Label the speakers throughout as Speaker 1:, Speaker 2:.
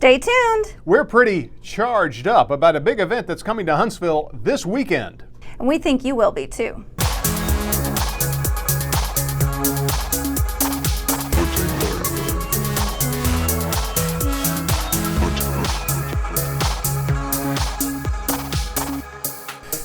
Speaker 1: Stay tuned.
Speaker 2: We're pretty charged up about a big event that's coming to Huntsville this weekend.
Speaker 1: And we think you will be too.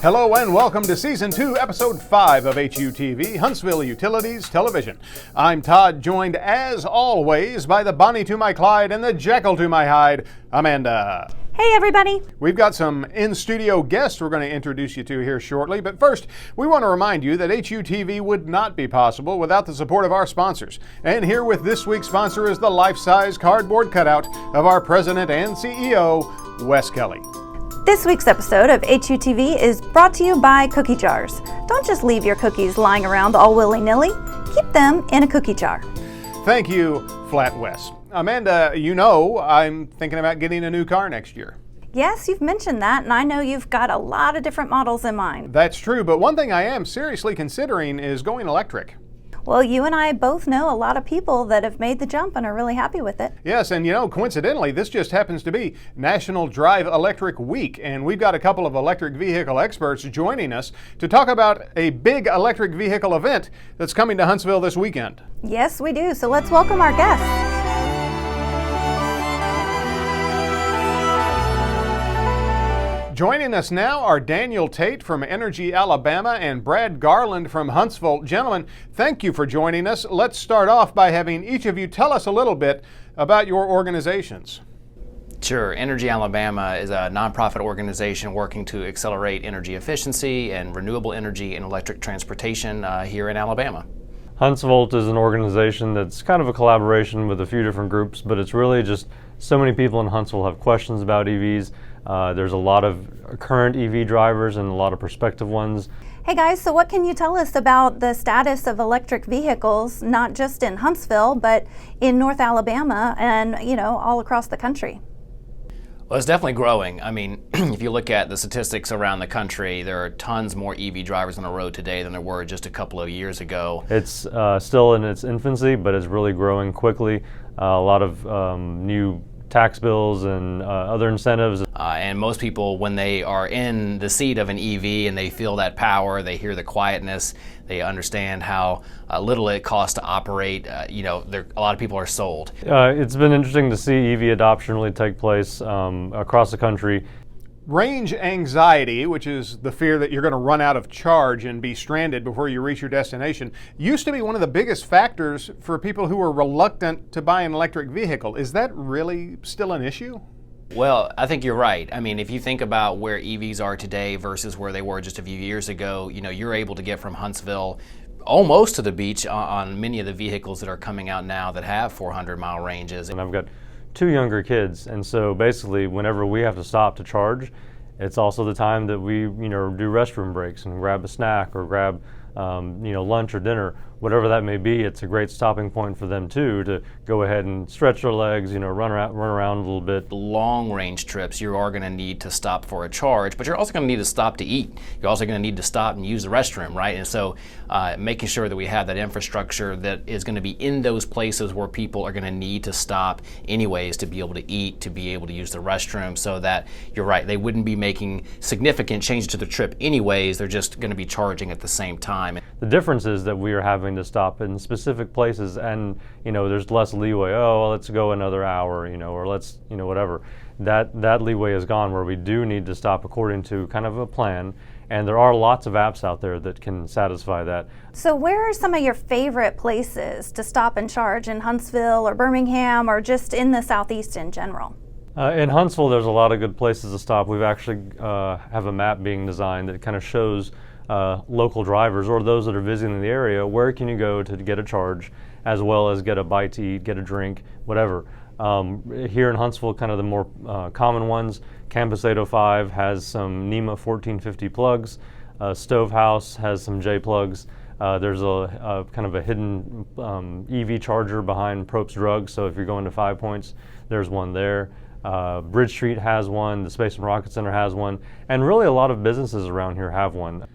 Speaker 2: Hello and welcome to Season 2, Episode 5 of HUTV, Huntsville Utilities Television. I'm Todd, joined as always by the Bonnie to my Clyde and the Jekyll to my Hyde, Amanda.
Speaker 1: Hey everybody.
Speaker 2: We've got some in-studio guests we're going to introduce you to here shortly, but first, we want to remind you that HUTV would not be possible without the support of our sponsors. And here with this week's sponsor is the life-size cardboard cutout of our president and CEO, Wes Kelly.
Speaker 1: This week's episode of HUTV is brought to you by cookie jars. Don't just leave your cookies lying around all willy-nilly. Keep them in a cookie jar.
Speaker 2: Thank you, Flat West. Amanda, you know I'm thinking about getting a new car next year.
Speaker 1: Yes, you've mentioned that, and I know you've got a lot of different models in mind.
Speaker 2: That's true, but one thing I am seriously considering is going electric.
Speaker 1: Well, you and I both know a lot of people that have made the jump and are really happy with it.
Speaker 2: Yes, and you know, coincidentally, this just happens to be National Drive Electric Week, and we've got a couple of electric vehicle experts joining us to talk about a big electric vehicle event that's coming to Huntsville this weekend.
Speaker 1: Yes, we do. So let's welcome our guests.
Speaker 2: Joining us now are Daniel Tate from Energy Alabama and Brad Garland from Huntsvolt. Gentlemen, thank you for joining us. Let's start off by having each of you tell us a little bit about your organizations.
Speaker 3: Sure. Energy Alabama is a nonprofit organization working to accelerate energy efficiency and renewable energy in electric transportation here in Alabama.
Speaker 4: Huntsvolt is an organization that's kind of a collaboration with a few different groups, but it's really just so many people in Huntsville have questions about EVs. There's a lot of current EV drivers and a lot of prospective ones.
Speaker 1: Hey guys, so what can you tell us about the status of electric vehicles, not just in Huntsville, but in North Alabama and, all across the country?
Speaker 3: Well, it's definitely growing. I mean, if you look at the statistics around the country, there are tons more EV drivers on the road today than there were just a couple of years ago.
Speaker 4: It's still in its infancy, but it's really growing quickly. A lot of new tax bills and other incentives.
Speaker 3: And most people, when they are in the seat of an EV and they feel that power, they hear the quietness, they understand how little it costs to operate, a lot of people are sold.
Speaker 4: It's been interesting to see EV adoption really take place across the country.
Speaker 2: Range anxiety, which is the fear that you're going to run out of charge and be stranded before you reach your destination, used to be one of the biggest factors for people who were reluctant to buy an electric vehicle. Is that really still an issue?
Speaker 3: Well, I think you're right. I mean, if you think about where EVs are today versus where they were just a few years ago, you're able to get from Huntsville almost to the beach on many of the vehicles that are coming out now that have 400-mile ranges.
Speaker 4: And I've got 2 younger kids, and so basically whenever we have to stop to charge, it's also the time that we do restroom breaks and grab a snack or grab lunch or dinner, whatever that may be. It's a great stopping point for them too, to go ahead and stretch their legs, run around a little bit.
Speaker 3: Long range trips, you are going to need to stop for a charge, but you're also going to need to stop to eat. You're also going to need to stop and use the restroom, right? And so making sure that we have that infrastructure that is going to be in those places where people are going to need to stop anyways to be able to eat, to be able to use the restroom, so that you're right, they wouldn't be making significant changes to the trip anyways, they're just going to be charging at the same time.
Speaker 4: The difference is that we are having to stop in specific places, and there's less leeway. Oh, well, let's go another hour, or let's whatever. That leeway is gone, where we do need to stop according to kind of a plan, and there are lots of apps out there that can satisfy that.
Speaker 1: So where are some of your favorite places to stop and charge in Huntsville or Birmingham or just in the Southeast in general?
Speaker 4: In Huntsville, there's a lot of good places to stop. We've actually have a map being designed that kind of shows local drivers or those that are visiting the area, where can you go to get a charge, as well as get a bite to eat, get a drink, whatever. Here in Huntsville, kind of the more common ones, Campus 805 has some NEMA 1450 plugs, Stovehouse has some J plugs. There's a kind of a hidden EV charger behind Propes Drugs, so if you're going to 5 Points, there's one there. Bridge Street has one, the Space and Rocket Center has one, and really a lot of businesses around here have one.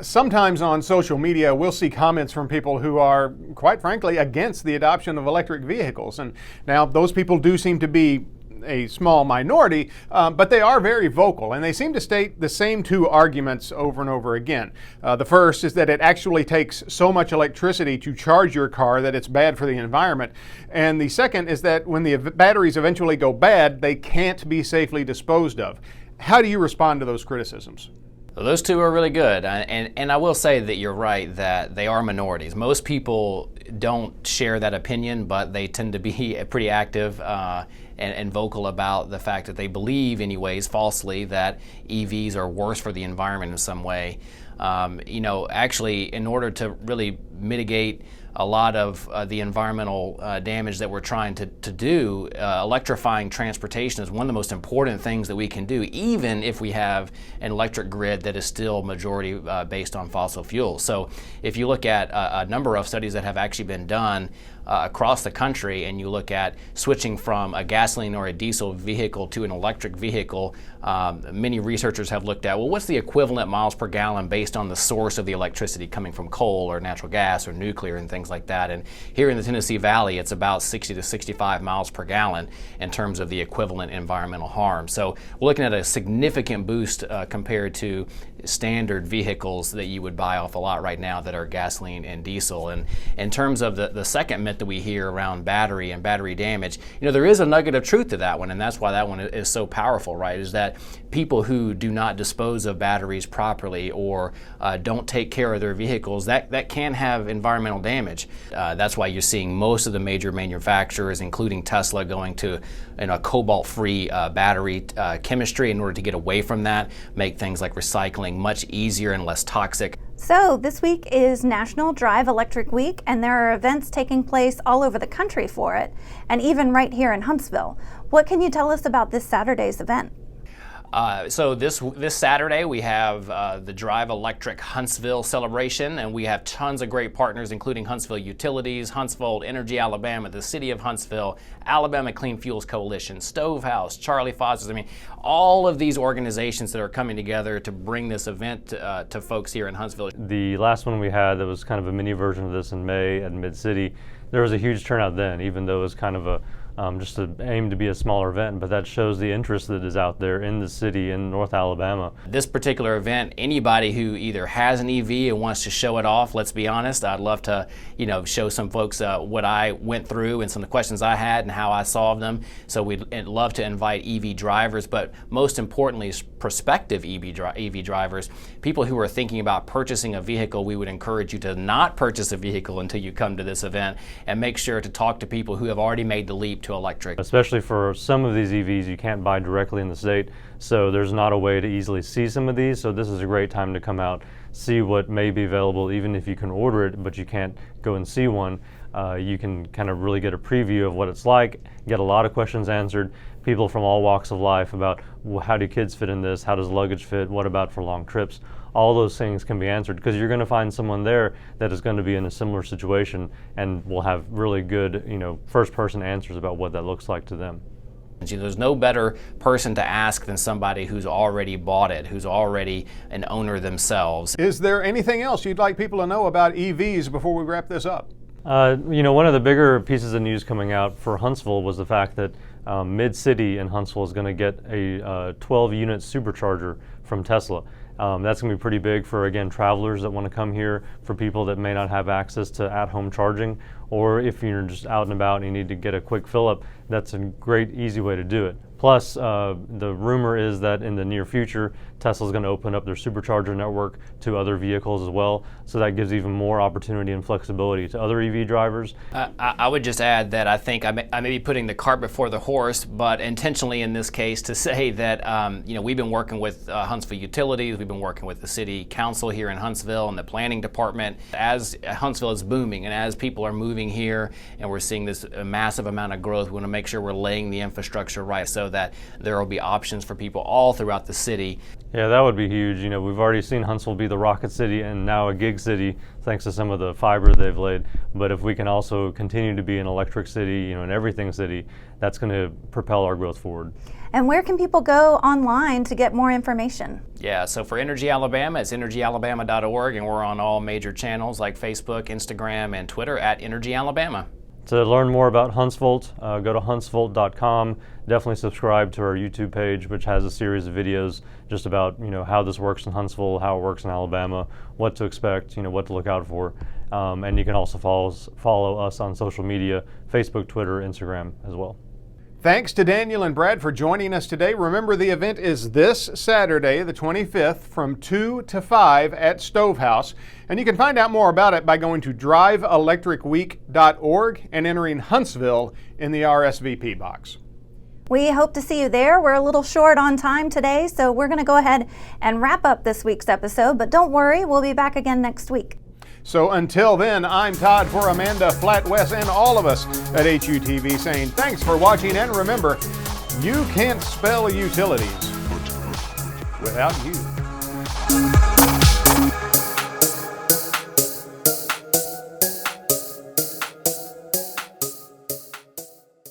Speaker 2: Sometimes on social media, we'll see comments from people who are, quite frankly, against the adoption of electric vehicles. And now those people do seem to be a small minority, but they are very vocal, and they seem to state the same two arguments over and over again. The first is that it actually takes so much electricity to charge your car that it's bad for the environment. And the second is that when the batteries eventually go bad, they can't be safely disposed of. How do you respond to those criticisms?
Speaker 3: Those two are really good, and I will say that you're right that they are minorities. Most people don't share that opinion, but they tend to be pretty active and vocal about the fact that they believe, anyways, falsely, that EVs are worse for the environment in some way. Actually, in order to really mitigate a lot of the environmental damage that we're trying to do, electrifying transportation is one of the most important things that we can do, even if we have an electric grid that is still majority based on fossil fuels. So if you look at a number of studies that have actually been done across the country, and you look at switching from a gasoline or a diesel vehicle to an electric vehicle, many researchers have looked at, well, what's the equivalent miles per gallon based on the source of the electricity coming from coal or natural gas or nuclear and things like that. And here in the Tennessee Valley, it's about 60 to 65 miles per gallon in terms of the equivalent environmental harm. So we're looking at a significant boost compared to standard vehicles that you would buy off a lot right now that are gasoline and diesel. And in terms of the second myth that we hear around battery and battery damage, there is a nugget of truth to that one, and that's why that one is so powerful, right? Is that people who do not dispose of batteries properly or don't take care of their vehicles, that can have environmental damage. That's why you're seeing most of the major manufacturers, including Tesla, going to a cobalt-free battery chemistry in order to get away from that, make things like recycling much easier and less toxic.
Speaker 1: So this week is National Drive Electric Week, and there are events taking place all over the country for it, and even right here in Huntsville. What can you tell us about this Saturday's event?
Speaker 3: So this Saturday we have the Drive Electric Huntsville celebration, and we have tons of great partners, including Huntsville Utilities, Huntsvolt, Energy Alabama, the City of Huntsville, Alabama Clean Fuels Coalition, Stovehouse, Charlie Foster's. All of these organizations that are coming together to bring this event to folks here in Huntsville.
Speaker 4: The last one we had that was kind of a mini version of this in May at Mid-City, there was a huge turnout then, even though it was kind of just to aim to be a smaller event, but that shows the interest that is out there in the city in North Alabama.
Speaker 3: This particular event, anybody who either has an EV and wants to show it off, let's be honest, I'd love to show some folks what I went through and some of the questions I had and how I solved them. So we'd love to invite EV drivers, but most importantly, prospective EV drivers, people who are thinking about purchasing a vehicle. We would encourage you to not purchase a vehicle until you come to this event, and make sure to talk to people who have already made the leap to electric.
Speaker 4: Especially for some of these EVs you can't buy directly in the state, so there's not a way to easily see some of these, so this is a great time to come out, see what may be available, even if you can order it but you can't go and see one. You can kind of really get a preview of what it's like, get a lot of questions answered, people from all walks of life about, well, how do kids fit in this, how does luggage fit, what about for long trips. All those things can be answered because you're going to find someone there that is going to be in a similar situation and will have really good, first-person answers about what that looks like to them.
Speaker 3: There's no better person to ask than somebody who's already bought it, who's already an owner themselves.
Speaker 2: Is there anything else you'd like people to know about EVs before we wrap this up?
Speaker 4: One of the bigger pieces of news coming out for Huntsville was the fact that Mid-City in Huntsville is going to get a 12-unit supercharger from Tesla. That's going to be pretty big for, again, travelers that want to come here, for people that may not have access to at-home charging, or if you're just out and about and you need to get a quick fill-up, that's a great, easy way to do it. Plus, the rumor is that in the near future, Tesla's going to open up their supercharger network to other vehicles as well, so that gives even more opportunity and flexibility to other EV drivers.
Speaker 3: I would just add that I think I may be putting the cart before the horse, but intentionally in this case, to say that we've been working with Huntsville Utilities, we've been working with the City Council here in Huntsville and the Planning Department. As Huntsville is booming and as people are moving here and we're seeing this massive amount of growth, we want to make sure we're laying the infrastructure right so that there will be options for people all throughout the city.
Speaker 4: Yeah, that would be huge. We've already seen Huntsville be the rocket city and now a gig city thanks to some of the fiber they've laid. But if we can also continue to be an electric city, an everything city, that's going to propel our growth forward.
Speaker 1: And where can people go online to get more information?
Speaker 3: Yeah, so for Energy Alabama, it's energyalabama.org, and we're on all major channels like Facebook, Instagram, and Twitter at Energy Alabama.
Speaker 4: To learn more about Huntsvolt, go to huntsvolt.com. Definitely subscribe to our YouTube page, which has a series of videos just about how this works in Huntsville, how it works in Alabama, what to expect, what to look out for. And you can also follow us on social media, Facebook, Twitter, Instagram as well.
Speaker 2: Thanks to Daniel and Brad for joining us today. Remember, the event is this Saturday, the 25th, from 2 to 5 at Stovehouse. And you can find out more about it by going to driveelectricweek.org and entering Huntsville in the RSVP box.
Speaker 1: We hope to see you there. We're a little short on time today, so we're going to go ahead and wrap up this week's episode. But don't worry, we'll be back again next week.
Speaker 2: So until then, I'm Todd for Amanda, Flat West, and all of us at HUTV saying thanks for watching, and remember, you can't spell utilities without you.